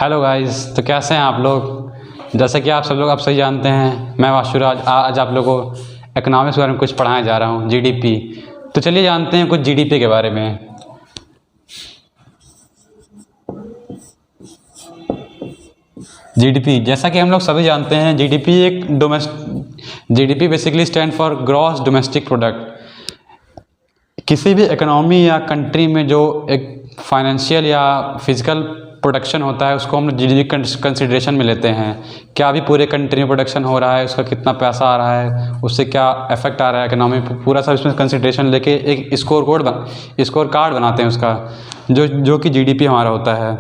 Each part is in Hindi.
हेलो गाइस, तो कैसे हैं आप लोग। जैसे कि आप सब लोग अब सही जानते हैं, मैं वाशुराज आज आप लोगों को इकोनॉमिक्स के बारे में कुछ पढ़ाने जा रहा हूं, जीडीपी। तो चलिए जानते हैं कुछ जीडीपी के बारे में। जीडीपी, जैसा कि हम लोग सभी जानते हैं, GDP basically stand for gross domestic product. किसी भी इकोनॉमी या कंट्री में जो एक फाइनेंशियल या फिजिकल प्रोडक्शन होता है, उसको हम लोग जीडीपी कंसिडरेशन में लेते हैं। क्या अभी पूरे कंट्री में प्रोडक्शन हो रहा है, उसका कितना पैसा आ रहा है, उससे क्या इफेक्ट आ रहा है इकोनॉमी, पूरा सब इसमें कंसिडरेशन लेके एक स्कोर कार्ड बनाते हैं उसका, जो कि जीडीपी हमारा होता है।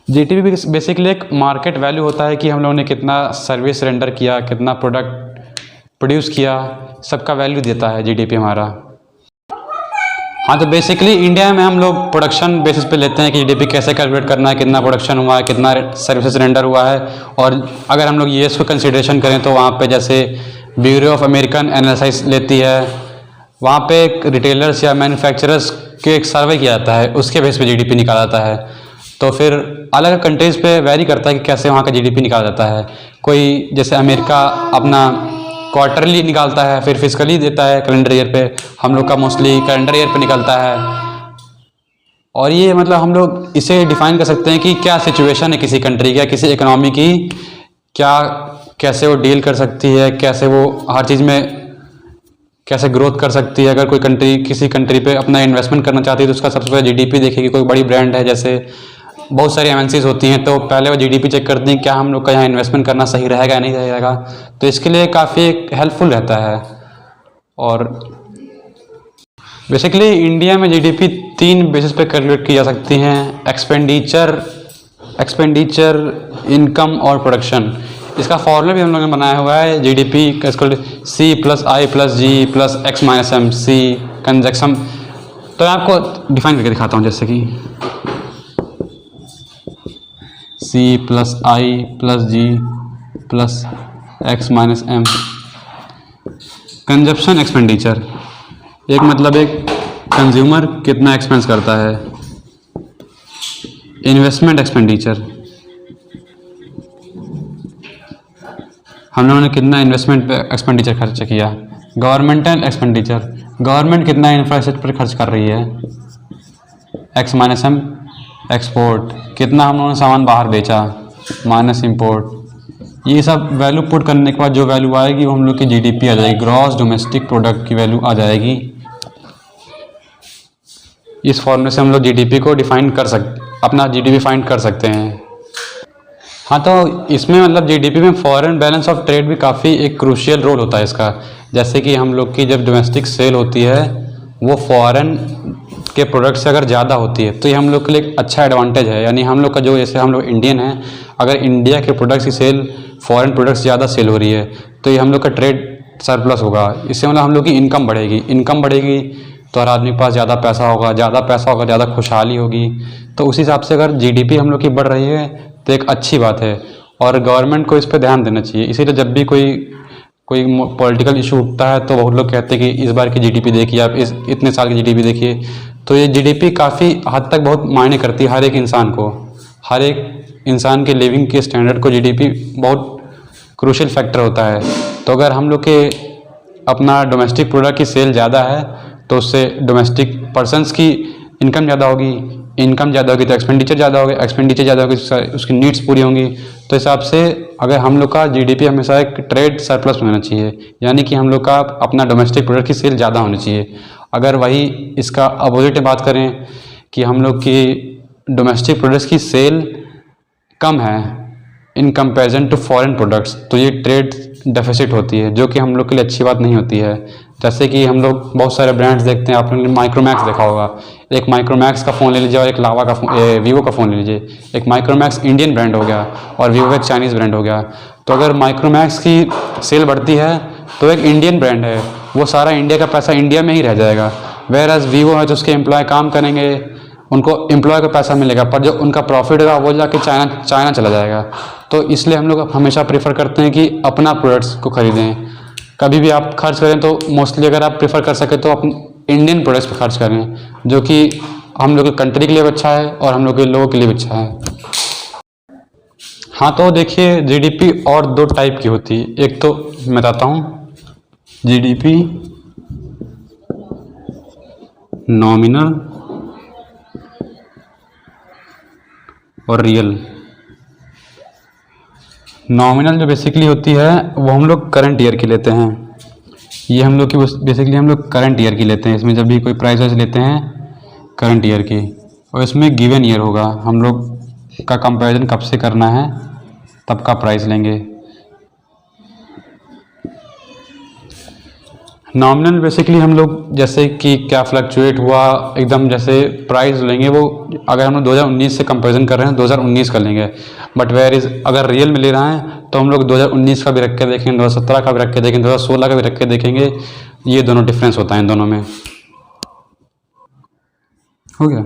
जीडीपी बेसिकली एक मार्केट वैल्यू होता है कि हम लोगों ने कितना सर्विस रेंडर किया, कितना प्रोडक्ट प्रोड्यूस किया, सबका वैल्यू देता है जीडीपी हमारा। हाँ, तो बेसिकली इंडिया में हम लोग प्रोडक्शन बेसिस पे लेते हैं कि जीडीपी कैसे कैलकुलेट करना है, कितना प्रोडक्शन हुआ है, कितना सर्विसेज रेंडर हुआ है। और अगर हम लोग यूएस को कंसिडरेशन करें तो वहाँ पे जैसे ब्यूरो ऑफ अमेरिकन एनालिसिस लेती है, वहाँ पे रिटेलर्स या मैन्युफैक्चरर्स के एक सर्वे किया जाता है, उसके बेस पे जीडीपी निकाला जाता है। तो फिर अलग कंट्रीज़ पे वेरी करता है कि कैसे वहाँ का जीडीपी निकाला जाता है। कोई जैसे अमेरिका अपना क्वार्टरली निकालता है, फिर फिजिकली देता है कैलेंडर ईयर पे। हम लोग का मोस्टली कैलेंडर ईयर पे निकलता है। और ये मतलब हम लोग इसे डिफाइन कर सकते हैं कि क्या सिचुएशन है किसी कंट्री की या किसी इकोनॉमी की, क्या कैसे वो डील कर सकती है, कैसे वो हर चीज़ में कैसे ग्रोथ कर सकती है। अगर कोई कंट्री किसी कंट्री पे अपना इन्वेस्टमेंट करना चाहती है तो उसका सबसे पहले जीडीपी देखेगी। कोई बड़ी ब्रांड है, जैसे बहुत सारी एमएनसीज होती हैं, तो पहले वो जीडीपी चेक करती हैं क्या हम लोग का यहाँ इन्वेस्टमेंट करना सही रहेगा या नहीं रहेगा। तो इसके लिए काफ़ी हेल्पफुल रहता है। और बेसिकली इंडिया में जीडीपी 3 बेसिस पे कैलकुलेट की जा सकती हैं: एक्सपेंडिचर, इनकम और प्रोडक्शन। इसका फॉर्मूला भी हम लोगों ने बनाया हुआ है। जीडीपी का C+I+G+X-M, C कंजक्शन। तो मैं आपको डिफाइन करके दिखाता हूँ, जैसे कि C+I+G+X-M। कंजप्शन एक्सपेंडिचर, एक मतलब एक कंज्यूमर कितना एक्सपेंस करता है। इन्वेस्टमेंट एक्सपेंडिचर, हम लोगों ने कितना इन्वेस्टमेंट पे एक्सपेंडिचर खर्च किया। गवर्नमेंटल एक्सपेंडिचर, गवर्नमेंट कितना इंफ्रास्ट्रक्चर पर खर्च कर रही है। X-M, एक्सपोर्ट, कितना हम लोगों ने सामान बाहर बेचा, माइनस इंपोर्ट। ये सब वैल्यू पुट करने के बाद जो वैल्यू आएगी वो हम लोग की जीडीपी आ जाएगी, ग्रॉस डोमेस्टिक प्रोडक्ट की वैल्यू आ जाएगी। इस फॉर्मूले से हम लोग जीडीपी को अपना जीडीपी फाइंड कर सकते हैं। हाँ, तो इसमें मतलब जीडीपी में फॉरेन बैलेंस ऑफ ट्रेड भी काफ़ी एक क्रूशियल रोल होता है इसका। जैसे कि हम लोग की जब डोमेस्टिक सेल होती है वो फॉरेन के प्रोडक्ट से अगर ज़्यादा होती है तो ये हम लोग के लिए एक अच्छा एडवांटेज है। यानी हम लोग का जो, जैसे हम लोग इंडियन हैं, अगर इंडिया के प्रोडक्ट्स की सेल फॉरेन प्रोडक्ट्स ज़्यादा सेल हो रही है तो ये हम लोग का ट्रेड सरप्लस होगा। इससे मतलब हम लोग की इनकम बढ़ेगी तो हर आदमी के पास ज़्यादा पैसा होगा, ज़्यादा खुशहाली होगी। तो उस हिसाब से अगर जीडीपी हम लोग की बढ़ रही है तो एक अच्छी बात है और गवर्नमेंट को इस पर ध्यान देना चाहिए। इसीलिए जब भी कोई पॉलिटिकल इशू उठता है तो बहुत लोग कहते हैं कि इस बार की जीडीपी देखिए आप, इतने साल की जीडीपी देखिए। तो ये जीडीपी काफ़ी हद तक बहुत मायने करती है हर एक इंसान को। हर एक इंसान के लिविंग के स्टैंडर्ड को जीडीपी बहुत क्रूशियल फैक्टर होता है। तो अगर हम लोग के अपना डोमेस्टिक प्रोडक्ट की सेल ज़्यादा है तो उससे डोमेस्टिक पर्सनस की इनकम ज़्यादा होगी तो एक्सपेंडिचर ज़्यादा होगी तो उसकी नीड्स पूरी होंगी। तो हिसाब से अगर हम लोग का जीडीपी हमेशा एक ट्रेड सरप्लस में होना चाहिए, यानी कि हम लोग का अपना डोमेस्टिक प्रोडक्ट की सेल ज़्यादा होनी चाहिए। अगर वही इसका अपोजिट में बात करें कि हम लोग की डोमेस्टिक प्रोडक्ट्स की सेल कम है in comparison to foreign products, तो ये ट्रेड डेफिसिट होती है, जो कि हम लोग के लिए अच्छी बात नहीं होती है। जैसे कि हम लोग बहुत सारे ब्रांड्स देखते हैं, आपने माइक्रोमैक्स देखा होगा। एक माइक्रोमैक्स का फ़ोन ले लीजिए और एक वीवो का फ़ोन ले लीजिए। एक माइक्रोमैक्स इंडियन ब्रांड हो गया और वीवो एक चाइनीज़ ब्रांड हो गया। तो अगर माइक्रोमैक्स की सेल बढ़ती है तो एक इंडियन ब्रांड है, वो सारा इंडिया का पैसा इंडिया में ही रह जाएगा। वेयरएज़ वीवो है तो उसके एम्प्लॉय काम करेंगे, उनको एम्प्लॉय का पैसा मिलेगा, पर जो उनका प्रॉफिट होगा वो जाके चाइना चला जाएगा। तो इसलिए हम लोग हमेशा प्रेफर करते हैं कि अपना प्रोडक्ट्स को ख़रीदें। कभी भी आप खर्च करें तो मोस्टली अगर आप प्रेफर कर सकें तो अपने इंडियन प्रोडक्ट्स पर खर्च करें, जो कि हम लोग की कंट्री के लिए भी अच्छा है और हम लोग के लोगों के लिए भी अच्छा है। हाँ तो देखिए जीडीपी और दो टाइप की होती है। एक तो मैं बताता हूँ, जीडीपी नॉमिनल और रियल। नॉमिनल जो बेसिकली होती है वो हम लोग करंट ईयर की लेते हैं। ये हम लोग की बेसिकली हम लोग करंट ईयर की लेते हैं। इसमें जब भी कोई प्राइस वाइस लेते हैं करंट ईयर की, और इसमें गिवन ईयर होगा, हम लोग का कंपैरिजन कब से करना है तब का प्राइस लेंगे। नॉमिनल बेसिकली हम लोग जैसे कि क्या फ्लक्चुएट हुआ एकदम, जैसे प्राइस लेंगे वो, अगर हम लोग 2019 से कंपैरिजन कर रहे हैं 2019 का लेंगे। बट वेयर इज़ अगर रियल में ले रहे हैं तो हम लोग 2019 का भी रख के देखेंगे, 2017 का भी रख के देखेंगे, 2016 का भी रख के देखेंगे। ये दोनों डिफरेंस होता है इन दोनों में। हो गया।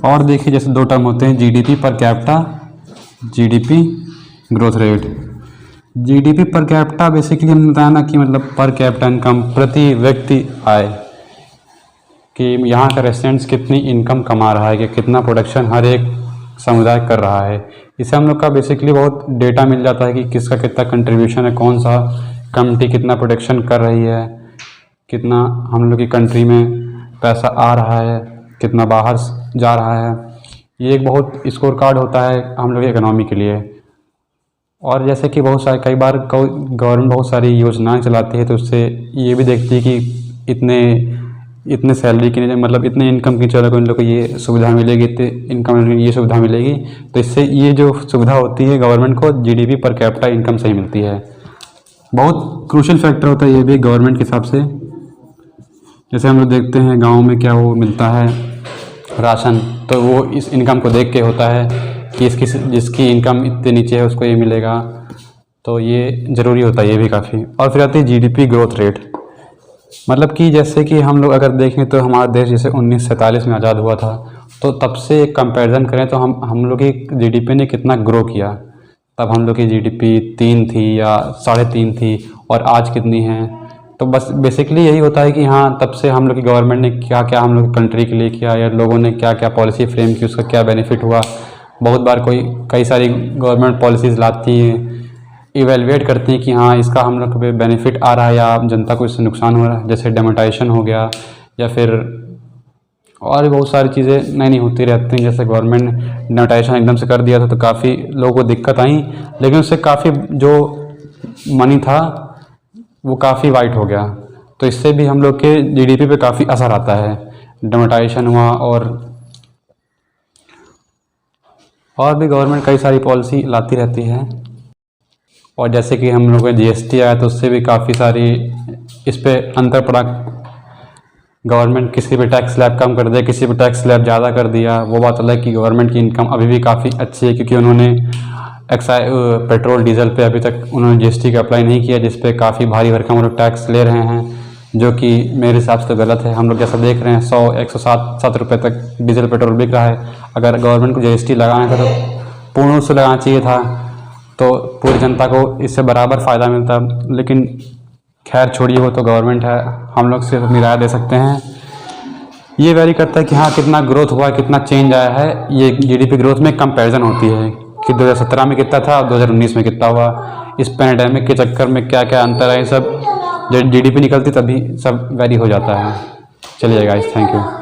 और देखिए जैसे दो टर्म होते हैं, GDP per capita, GDP growth rate. GDP per capita basically हमने बताया ना कि मतलब पर कैपिटा इनकम, प्रति व्यक्ति आय, कि यहाँ का रेसिडेंट्स कितनी इनकम कमा रहा है, कि कितना प्रोडक्शन हर एक समुदाय कर रहा है। इससे हम लोग का बेसिकली बहुत डेटा मिल जाता है कि किसका कितना कंट्रीब्यूशन है, कौन सा कम्युनिटी कितना प्रोडक्शन कर रही है, कितना हम लोग की कंट्री में पैसा आ रहा है, कितना बाहर जा रहा है। ये एक बहुत स्कोर कार्ड होता है हम लोग की इकोनॉमी के लिए। और जैसे कि बहुत सारे कई बार गवर्नमेंट बहुत सारी योजनाएं चलाती है, तो उससे ये भी देखती है कि इतने सैलरी की मतलब इतने इनकम की चलो इन लोग को ये सुविधा मिलेगी, इतने इनकम ये सुविधा मिलेगी। तो इससे ये जो सुविधा होती है गवर्नमेंट को जीडीपी पर कैपिटा इनकम से ही मिलती है। बहुत क्रूशियल फैक्टर होता है ये भी गवर्नमेंट के हिसाब से। जैसे हम लोग देखते हैं गाँव में क्या वो मिलता है राशन, तो वो इस इनकम को देख के होता है कि जिसकी इनकम इतने नीचे है उसको ये मिलेगा। तो ये ज़रूरी होता है ये भी काफ़ी। और फिर आती है जीडीपी ग्रोथ रेट। मतलब कि जैसे कि हम लोग अगर देखें तो हमारा देश जैसे 1947 में आज़ाद हुआ था, तो तब से एक कंपैरिजन करें तो हम लोग की जीडीपी ने कितना ग्रो किया। तब हम लोग की जीडीपी 3 थी या 3.5 थी, और आज कितनी है। तो बस बेसिकली यही होता है कि हाँ तब से हम लोग की गवर्नमेंट ने क्या क्या हम लोग कंट्री के लिए किया, या लोगों ने क्या क्या पॉलिसी फ्रेम की, उसका क्या बेनिफिट हुआ। बहुत बार कई सारी गवर्नमेंट पॉलिसीज़ लाती हैं, इवेलुएट करती हैं कि हाँ इसका हम लोग पे बेनिफिट आ रहा है या जनता को इससे नुकसान हो रहा है। जैसे डेमोनेटाइजेशन हो गया, या फिर और भी बहुत सारी चीज़ें नई होती रहती हैं। जैसे गवर्नमेंट ने डेमोनेटाइजेशन एकदम से कर दिया था तो काफ़ी लोगों को दिक्कत आई, लेकिन उससे काफ़ी जो मनी था वो काफ़ी वाइट हो गया। तो इससे भी हम लोग के जीडीपी पे काफ़ी असर आता है। डेमोनेटाइजेशन हुआ, और भी गवर्नमेंट कई सारी पॉलिसी लाती रहती है। और जैसे कि हम लोग को जीएसटी आया तो उससे भी काफ़ी सारी इस पे अंतर पड़ा। गवर्नमेंट किसी पे टैक्स स्लैब कम कर दिया, किसी पे टैक्स स्लैब ज़्यादा कर दिया। वो बात अलग कि गवर्नमेंट की इनकम अभी भी काफ़ी अच्छी है, क्योंकि उन्होंने पेट्रोल डीजल पे अभी तक उन्होंने जीएसटी का अप्लाई नहीं किया, जिस पे काफ़ी भारी भरकम वो लोग टैक्स ले रहे हैं, जो कि मेरे हिसाब से तो गलत है। हम लोग जैसा देख रहे हैं 100-107 रुपये तक डीजल पेट्रोल बिक रहा है। अगर गवर्नमेंट को जीएसटी लगाना था तो पूर्ण रूप से लगाना चाहिए था, तो पूरी जनता को इससे बराबर फ़ायदा मिलता। लेकिन खैर छोड़िए, वो तो गवर्नमेंट है, हम लोग सिर्फ अपनी राय दे सकते हैं। ये वेरी करता है कि हाँ कितना ग्रोथ हुआ है, कितना चेंज आया है। ये जीडीपी ग्रोथ में कंपैरिजन होती है कि 2017 में कितना था, 2019 में कितना हुआ। इस पैंडेमिक के चक्कर में क्या क्या अंतर है, सब जब जीडीपी निकलती तभी सब वेरी हो जाता है। चलिए गाइस, थैंक यू।